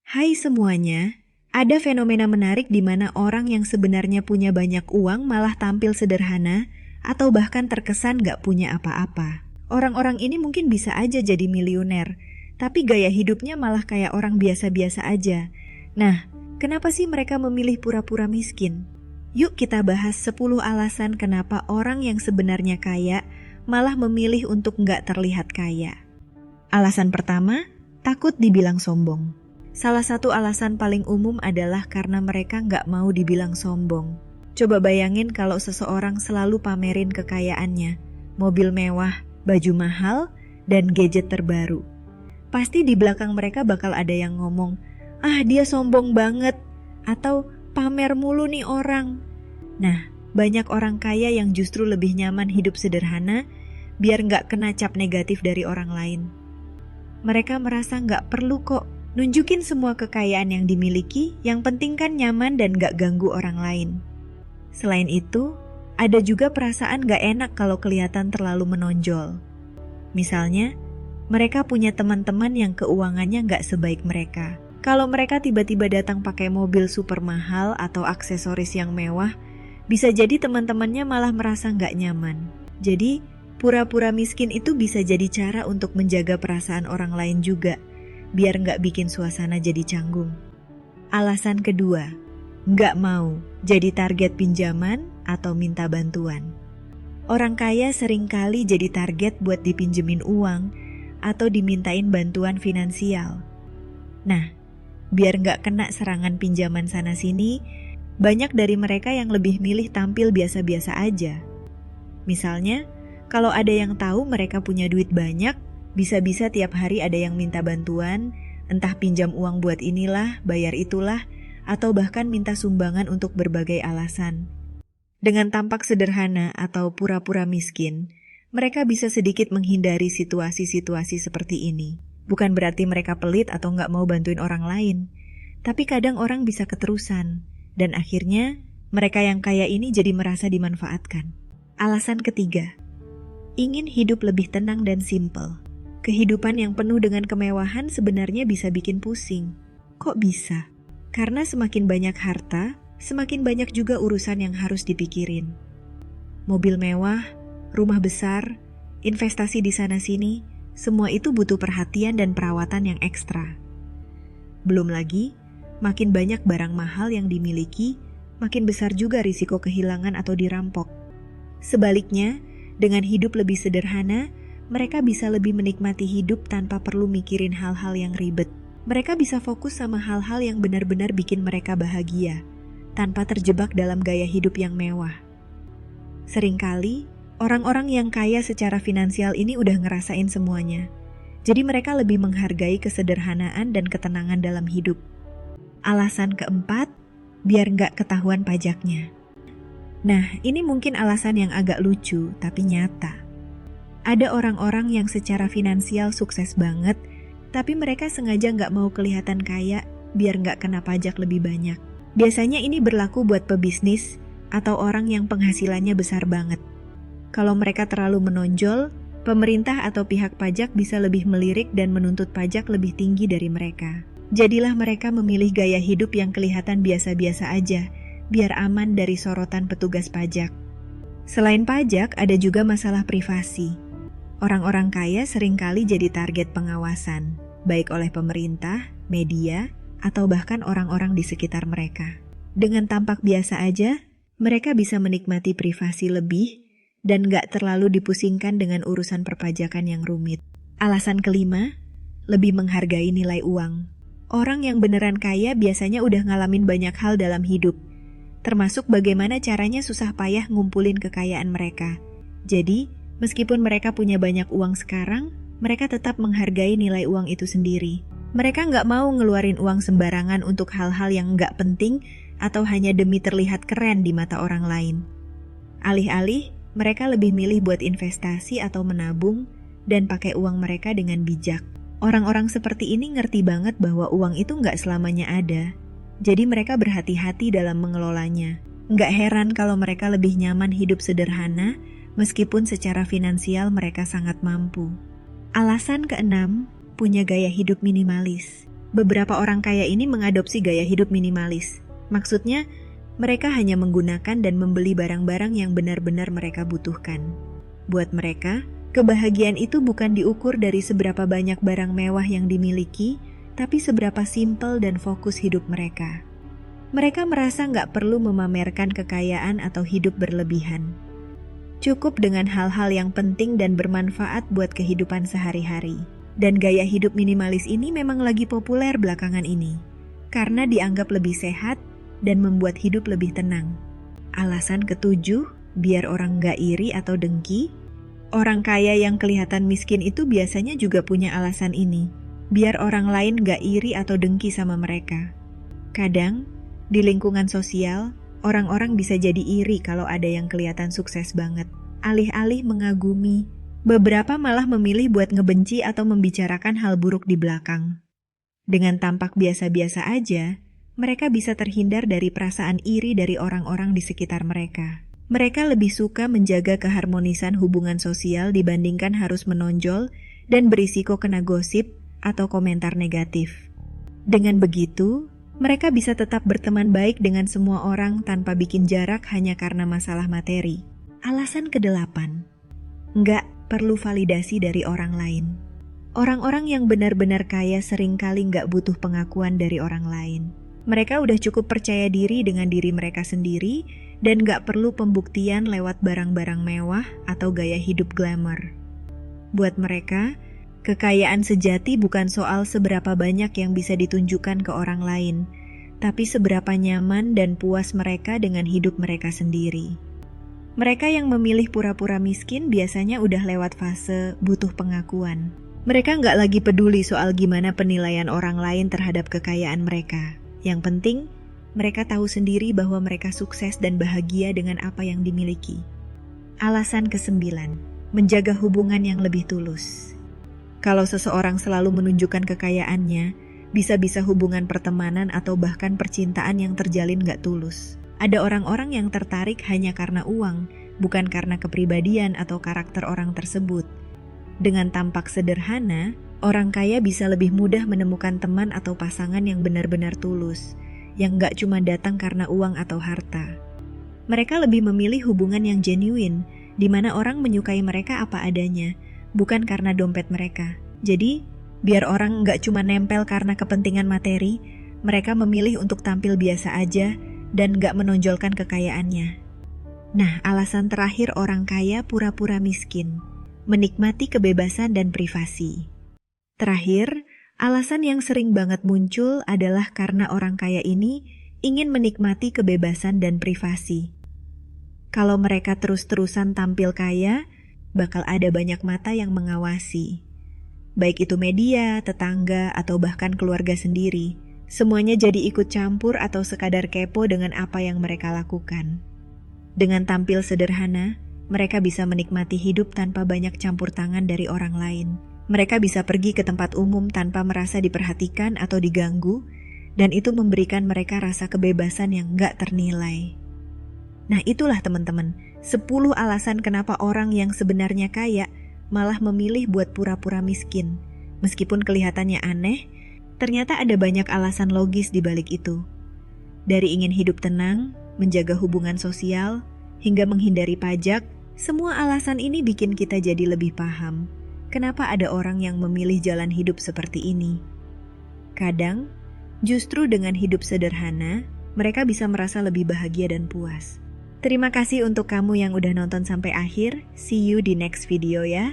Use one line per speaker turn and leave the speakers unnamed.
Hai semuanya, ada fenomena menarik di mana orang yang sebenarnya punya banyak uang malah tampil sederhana atau bahkan terkesan gak punya apa-apa. Orang-orang ini mungkin bisa aja jadi miliuner, tapi gaya hidupnya malah kayak orang biasa-biasa aja. Nah, kenapa sih mereka memilih pura-pura miskin? Yuk kita bahas 10 alasan kenapa orang yang sebenarnya kaya malah memilih untuk gak terlihat kaya. Alasan pertama, takut dibilang sombong. Salah satu alasan paling umum adalah karena mereka nggak mau dibilang sombong. Coba bayangin kalau seseorang selalu pamerin kekayaannya, mobil mewah, baju mahal, dan gadget terbaru. Pasti di belakang mereka bakal ada yang ngomong, "Ah, dia sombong banget," atau "pamer mulu nih orang." Nah, banyak orang kaya yang justru lebih nyaman hidup sederhana, biar nggak kena cap negatif dari orang lain. Mereka merasa nggak perlu kok nunjukin semua kekayaan yang dimiliki, yang penting kan nyaman dan gak ganggu orang lain. Selain itu, ada juga perasaan gak enak kalau kelihatan terlalu menonjol. Misalnya, mereka punya teman-teman yang keuangannya gak sebaik mereka. Kalau mereka tiba-tiba datang pakai mobil super mahal atau aksesoris yang mewah, bisa jadi teman-temannya malah merasa gak nyaman. Jadi, pura-pura miskin itu bisa jadi cara untuk menjaga perasaan orang lain juga, biar nggak bikin suasana jadi canggung. Alasan kedua, nggak mau jadi target pinjaman atau minta bantuan. Orang kaya seringkali jadi target buat dipinjemin uang atau dimintain bantuan finansial. Nah, biar nggak kena serangan pinjaman sana-sini, banyak dari mereka yang lebih milih tampil biasa-biasa aja. Misalnya, kalau ada yang tahu mereka punya duit banyak, bisa-bisa tiap hari ada yang minta bantuan, entah pinjam uang buat inilah, bayar itulah, atau bahkan minta sumbangan untuk berbagai alasan. Dengan tampak sederhana atau pura-pura miskin, mereka bisa sedikit menghindari situasi-situasi seperti ini. Bukan berarti mereka pelit atau nggak mau bantuin orang lain, tapi kadang orang bisa keterusan, dan akhirnya mereka yang kaya ini jadi merasa dimanfaatkan. Alasan ketiga, ingin hidup lebih tenang dan simpel. Kehidupan yang penuh dengan kemewahan sebenarnya bisa bikin pusing. Kok bisa? Karena semakin banyak harta, semakin banyak juga urusan yang harus dipikirin. Mobil mewah, rumah besar, investasi di sana-sini, semua itu butuh perhatian dan perawatan yang ekstra. Belum lagi, makin banyak barang mahal yang dimiliki, makin besar juga risiko kehilangan atau dirampok. Sebaliknya, dengan hidup lebih sederhana, mereka bisa lebih menikmati hidup tanpa perlu mikirin hal-hal yang ribet. Mereka bisa fokus sama hal-hal yang benar-benar bikin mereka bahagia, tanpa terjebak dalam gaya hidup yang mewah. Seringkali, orang-orang yang kaya secara finansial ini udah ngerasain semuanya. Jadi mereka lebih menghargai kesederhanaan dan ketenangan dalam hidup. Alasan keempat, biar nggak ketahuan pajaknya. Nah, ini mungkin alasan yang agak lucu, tapi nyata. Ada orang-orang yang secara finansial sukses banget, tapi mereka sengaja nggak mau kelihatan kaya biar nggak kena pajak lebih banyak. Biasanya ini berlaku buat pebisnis atau orang yang penghasilannya besar banget. Kalau mereka terlalu menonjol, pemerintah atau pihak pajak bisa lebih melirik dan menuntut pajak lebih tinggi dari mereka. Jadilah mereka memilih gaya hidup yang kelihatan biasa-biasa aja, biar aman dari sorotan petugas pajak. Selain pajak, ada juga masalah privasi. Orang-orang kaya seringkali jadi target pengawasan, baik oleh pemerintah, media, atau bahkan orang-orang di sekitar mereka. Dengan tampak biasa aja, mereka bisa menikmati privasi lebih dan gak terlalu dipusingkan dengan urusan perpajakan yang rumit. Alasan kelima, lebih menghargai nilai uang. Orang yang beneran kaya biasanya udah ngalamin banyak hal dalam hidup, termasuk bagaimana caranya susah payah ngumpulin kekayaan mereka. Jadi, meskipun mereka punya banyak uang sekarang, mereka tetap menghargai nilai uang itu sendiri. Mereka nggak mau ngeluarin uang sembarangan untuk hal-hal yang nggak penting atau hanya demi terlihat keren di mata orang lain. Alih-alih, mereka lebih milih buat investasi atau menabung dan pakai uang mereka dengan bijak. Orang-orang seperti ini ngerti banget bahwa uang itu nggak selamanya ada. Jadi mereka berhati-hati dalam mengelolanya. Nggak heran kalau mereka lebih nyaman hidup sederhana, meskipun secara finansial mereka sangat mampu. Alasan keenam, punya gaya hidup minimalis. Beberapa orang kaya ini mengadopsi gaya hidup minimalis. Maksudnya, mereka hanya menggunakan dan membeli barang-barang yang benar-benar mereka butuhkan. Buat mereka, kebahagiaan itu bukan diukur dari seberapa banyak barang mewah yang dimiliki, tapi seberapa simpel dan fokus hidup mereka. Mereka merasa nggak perlu memamerkan kekayaan atau hidup berlebihan. Cukup dengan hal-hal yang penting dan bermanfaat buat kehidupan sehari-hari. Dan gaya hidup minimalis ini memang lagi populer belakangan ini, karena dianggap lebih sehat dan membuat hidup lebih tenang. Alasan ketujuh, biar orang nggak iri atau dengki. Orang kaya yang kelihatan miskin itu biasanya juga punya alasan ini, biar orang lain nggak iri atau dengki sama mereka. Kadang, di lingkungan sosial, orang-orang bisa jadi iri kalau ada yang kelihatan sukses banget, alih-alih mengagumi. Beberapa malah memilih buat ngebenci atau membicarakan hal buruk di belakang. Dengan tampak biasa-biasa aja, mereka bisa terhindar dari perasaan iri dari orang-orang di sekitar mereka. Mereka lebih suka menjaga keharmonisan hubungan sosial dibandingkan harus menonjol dan berisiko kena gosip atau komentar negatif. Dengan begitu, mereka bisa tetap berteman baik dengan semua orang tanpa bikin jarak hanya karena masalah materi. Alasan ke-8, nggak perlu validasi dari orang lain. Orang-orang yang benar-benar kaya seringkali nggak butuh pengakuan dari orang lain. Mereka udah cukup percaya diri dengan diri mereka sendiri dan nggak perlu pembuktian lewat barang-barang mewah atau gaya hidup glamour. Buat mereka, kekayaan sejati bukan soal seberapa banyak yang bisa ditunjukkan ke orang lain, tapi seberapa nyaman dan puas mereka dengan hidup mereka sendiri. Mereka yang memilih pura-pura miskin biasanya udah lewat fase butuh pengakuan. Mereka nggak lagi peduli soal gimana penilaian orang lain terhadap kekayaan mereka. Yang penting, mereka tahu sendiri bahwa mereka sukses dan bahagia dengan apa yang dimiliki. Alasan ke-9, menjaga hubungan yang lebih tulus. Kalau seseorang selalu menunjukkan kekayaannya, bisa-bisa hubungan pertemanan atau bahkan percintaan yang terjalin nggak tulus. Ada orang-orang yang tertarik hanya karena uang, bukan karena kepribadian atau karakter orang tersebut. Dengan tampak sederhana, orang kaya bisa lebih mudah menemukan teman atau pasangan yang benar-benar tulus, yang gak cuma datang karena uang atau harta. Mereka lebih memilih hubungan yang genuine, di mana orang menyukai mereka apa adanya, bukan karena dompet mereka. Jadi, biar orang gak cuma nempel karena kepentingan materi, mereka memilih untuk tampil biasa aja, dan gak menonjolkan kekayaannya. Nah, alasan terakhir orang kaya pura-pura miskin, menikmati kebebasan dan privasi. Terakhir, alasan yang sering banget muncul adalah karena orang kaya ini ingin menikmati kebebasan dan privasi. Kalau mereka terus-terusan tampil kaya, bakal ada banyak mata yang mengawasi. Baik itu media, tetangga, atau bahkan keluarga sendiri. Semuanya jadi ikut campur atau sekadar kepo dengan apa yang mereka lakukan. Dengan tampil sederhana, mereka bisa menikmati hidup tanpa banyak campur tangan dari orang lain. Mereka bisa pergi ke tempat umum tanpa merasa diperhatikan atau diganggu, dan itu memberikan mereka rasa kebebasan yang gak ternilai. Nah itulah teman-teman, 10 alasan kenapa orang yang sebenarnya kaya malah memilih buat pura-pura miskin. Meskipun kelihatannya aneh, ternyata ada banyak alasan logis di balik itu. Dari ingin hidup tenang, menjaga hubungan sosial, hingga menghindari pajak, semua alasan ini bikin kita jadi lebih paham kenapa ada orang yang memilih jalan hidup seperti ini. Kadang, justru dengan hidup sederhana, mereka bisa merasa lebih bahagia dan puas. Terima kasih untuk kamu yang udah nonton sampai akhir. See you di next video ya.